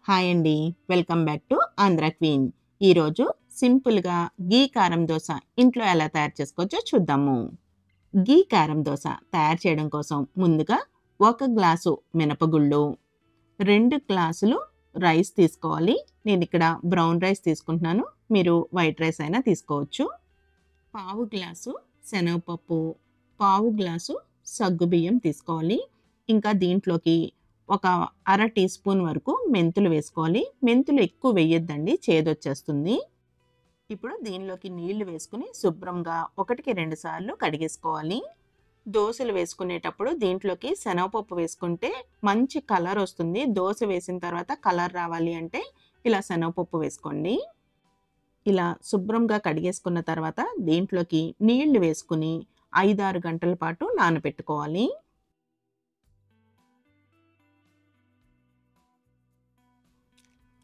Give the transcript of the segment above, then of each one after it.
Hi అండి. Welcome back to Andhra queen. ఈరోజు సింపుల్‌గా గీ కారం దోస ఇంట్లో ఎలా తయారు చేసుకోవచ్చో చూద్దాము. గీ కారం దోస తయారు చేయడం కోసం ముందుగా 1 గ్లాసు మినపగుళ్ళు, 2 గ్లాసులు రైస్ తీసుకోవాలి. నేనిక్కడ బ్రౌన్ రైస్ తీసుకుంటున్నాను. మీరు వైట్ రైస్ అయినా తీసుకోవచ్చు. పావు గ్లాసు శనగపప్పు, పావు గ్లాసు సగ్గుబియ్యం తీసుకోవాలి. ఇంకా దీంట్లోకి ఒక అర టీ స్పూన్ వరకు మెంతులు వేసుకోవాలి. మెంతులు ఎక్కువ వేయొద్దండి, చేదొచ్చేస్తుంది. ఇప్పుడు దీనిలోకి నీళ్లు వేసుకుని శుభ్రంగా 1కి 2 సార్లు కడిగేసుకోవాలి. దోసలు వేసుకునేటప్పుడు దీంట్లోకి శనగపప్పు వేసుకుంటే మంచి కలర్ వస్తుంది. దోస వేసిన తర్వాత కలర్ రావాలి అంటే ఇలా శనగపప్పు వేసుకోండి. ఇలా శుభ్రంగా కడిగేసుకున్న తర్వాత దీంట్లోకి నీళ్లు వేసుకుని 5, 6 గంటల పాటు నానబెట్టుకోవాలి.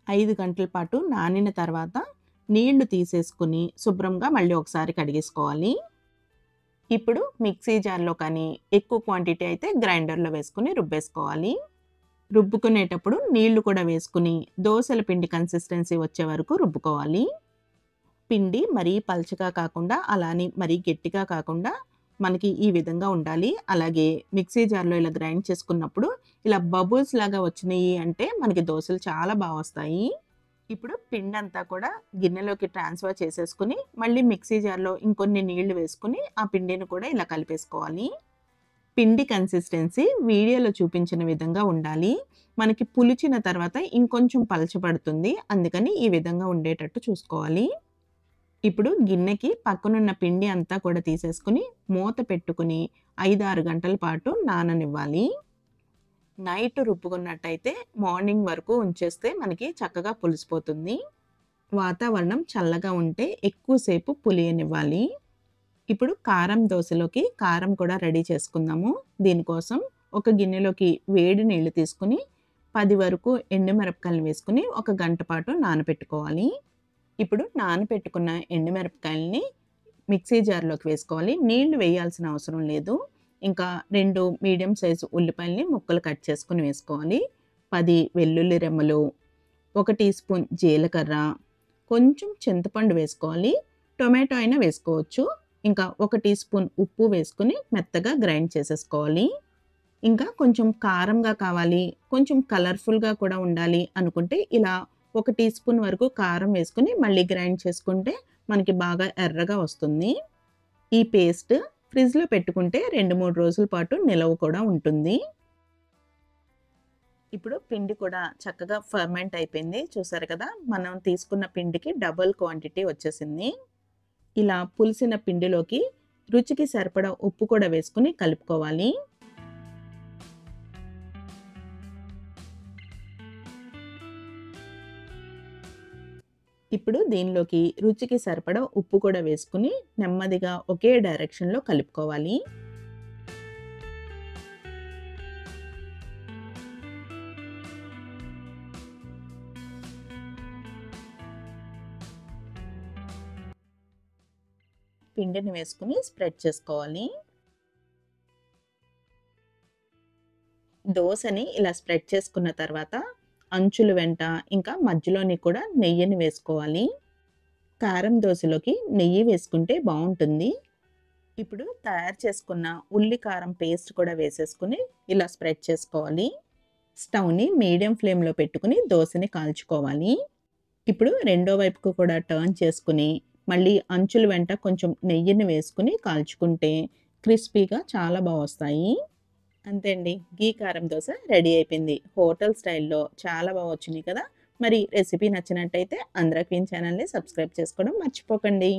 5 గంటల పాటు నానిన తర్వాత నీళ్లు తీసేసుకుని శుభ్రంగా మళ్ళీ ఒకసారి కడిగేసుకోవాలి. ఇప్పుడు మిక్సీ జార్‌లో కానీ ఎక్కువ క్వాంటిటీ అయితే గ్రైండర్‌లో వేసుకొని రుబ్బేసుకోవాలి. రుబ్బుకునేటప్పుడు నీళ్లు కూడా వేసుకుని దోసల పిండి కన్సిస్టెన్సీ వచ్చే వరకు రుబ్బుకోవాలి. పిండి మరీ పల్చగా కాకుండా అలానే మరీ గట్టిగా కాకుండా మనకి ఈ విధంగా ఉండాలి. అలాగే మిక్సీ జార్‌లో ఇలా గ్రైండ్ చేసుకున్నప్పుడు ఇలా బబుల్స్ లాగా వచ్చినాయి అంటే మనకి దోసలు చాలా వస్తాయి. ఇప్పుడు పిండంతా కూడా గిన్నెలోకి ట్రాన్స్‌ఫర్ చేసేసుకొని మళ్ళీ మిక్సీ జార్‌లో ఇంకొన్ని నీళ్లు వేసుకొని ఆ పిండిని కూడా ఇలా కలిపేసుకోవాలి. పిండి కన్సిస్టెన్సీ వీడియోలో చూపించిన విధంగా ఉండాలి. మనకి పులిచిన తర్వాత ఇంకొంచెం పలచబడుతుంది. అందుకని ఈ విధంగా ఉండేటట్టు చూసుకోవాలి. ఇప్పుడు గిన్నెకి పక్కనున్న పిండి అంతా కూడా తీసేసుకుని మూత పెట్టుకుని 5, 6 గంటల పాటు నాననివ్వాలి. నైట్ రుబ్బుకున్నట్టయితే మార్నింగ్ వరకు ఉంచేస్తే మనకి చక్కగా పులిసిపోతుంది. వాతావరణం చల్లగా ఉంటే ఎక్కువసేపు పులియనివ్వాలి. ఇప్పుడు కారం దోసలోకి కారం కూడా రెడీ చేసుకుందాము. దీనికోసం ఒక గిన్నెలోకి వేడి నీళ్లు తీసుకుని 10 వరకు ఎండుమిరపకాయలు వేసుకుని 1 గంట పాటు నానబెట్టుకోవాలి. ఇప్పుడు నానబెట్టుకున్న ఎండుమిరపకాయలని మిక్సీ జార్‌లోకి వేసుకోవాలి. నీళ్లు వేయాల్సిన అవసరం లేదు. ఇంకా 2 మీడియం సైజు ఉల్లిపాయలని ముక్కలు కట్ చేసుకొని వేసుకోవాలి. 10 వెల్లుల్లి రెమ్మలు, 1 టీ స్పూన్ జీలకర్ర, కొంచెం చింతపండు వేసుకోవాలి. టొమాటో అయినా వేసుకోవచ్చు. ఇంకా 1 టీ స్పూన్ ఉప్పు వేసుకొని మెత్తగా గ్రైండ్ చేసేసుకోవాలి. ఇంకా కొంచెం కారంగా కావాలి, కొంచెం కలర్‌ఫుల్‌గా కూడా ఉండాలి అనుకుంటే ఇలా 1 టీ స్పూన్ వరకు కారం వేసుకొని మళ్ళీ గ్రైండ్ చేసుకుంటే మనకి బాగా ఎర్రగా వస్తుంది. ఈ పేస్ట్ ఫ్రిడ్జ్‌లో పెట్టుకుంటే 2, 3 రోజుల పాటు నిలవ కూడా ఉంటుంది. ఇప్పుడు పిండి కూడా చక్కగా ఫర్మెంట్ అయిపోయింది. చూసారు కదా! మనం తీసుకున్న పిండికి డబుల్ క్వాంటిటీ వచ్చేసింది. ఇలా పులిసిన పిండిలోకి రుచికి సరిపడా ఉప్పు కూడా వేసుకొని కలుపుకోవాలి. ఇప్పుడు దీనిలోకి రుచికి సరిపడా ఉప్పు కూడా వేసుకుని నెమ్మదిగా ఒకే డైరెక్షన్‌లో కలుపుకోవాలి. పిండిని వేసుకుని స్ప్రెడ్ చేసుకోవాలి. దోసని ఇలా స్ప్రెడ్ చేసుకున్న తర్వాత అంచుల వెంట ఇంకా మధ్యలోని కూడా నెయ్యిని వేసుకోవాలి. కారం దోసలోకి నెయ్యి వేసుకుంటే బావుంటుంది. ఇప్పుడు తయారు చేసుకున్న ఉల్లి కారం పేస్ట్ కూడా వేసేసుకొని ఇలా స్ప్రెడ్ చేసుకోవాలి. స్టవ్‌ని మీడియం ఫ్లేమ్‌లో పెట్టుకొని దోసని కాల్చుకోవాలి. ఇప్పుడు రెండో వైపుకు కూడా టర్న్ చేసుకొని మళ్ళీ అంచుల వెంట కొంచెం నెయ్యిని వేసుకొని కాల్చుకుంటే క్రిస్పీగా చాలా వస్తాయి. అంతే అండి. గీ కారం దోస రెడీ అయిపోయింది. హోటల్ స్టైల్‌లో చాలా వచ్చినాయి కదా! మరి రెసిపీ నచ్చినట్టయితే ఆంధ్ర క్వీన్ ఛానల్‌ని సబ్స్క్రైబ్ చేసుకోవడం మర్చిపోకండి.